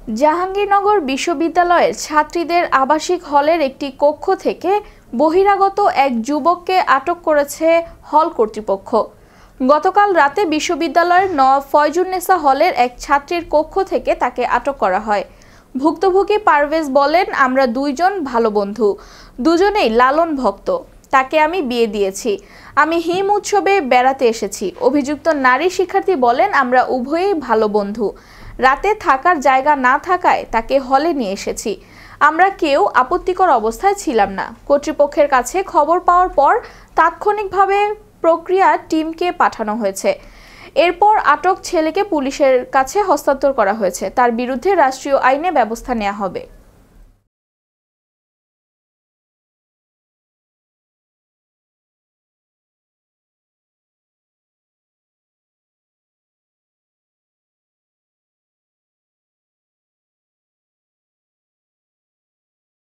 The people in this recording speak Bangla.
জাহাঙ্গীরনগর বিশ্ববিদ্যালয়ের ছাত্রীদের আবাসিক হলের একটি কক্ষ থেকে বহিরাগত এক যুবককে আটক করেছে হল কর্তৃপক্ষ। গতকাল রাতে বিশ্ববিদ্যালয়ের নওয়াব ফয়জুন্নেসা হলের এক ছাত্রীর কক্ষ থেকে তাকে আটক করা হয়। ভুক্তভোগী পারভেজ বলেন, আমরা দুইজন ভালো বন্ধু, দুজনেই লালন ভক্ত। তাকে আমি বিয়ে দিয়েছি। আমি হিম উৎসবে বেড়াতে এসেছি। অভিযুক্ত নারী শিক্ষার্থী বলেন, আমরা উভয়েই ভালো বন্ধু। রাতে থাকার জায়গা না থাকায় তাকে হলে নিয়ে এসেছি। আমরা কেউ আপত্তিকর অবস্থায় ছিলাম না। কর্তৃপক্ষের কাছে খবর পাওয়ার পর তাৎক্ষণিকভাবে প্রক্রিয়া টিমকে পাঠানো হয়েছে। এরপর আটক ছেলেকে পুলিশের কাছে হস্তান্তর করা হয়েছে। তার বিরুদ্ধে রাষ্ট্রীয় আইনে ব্যবস্থা নেওয়া হবে।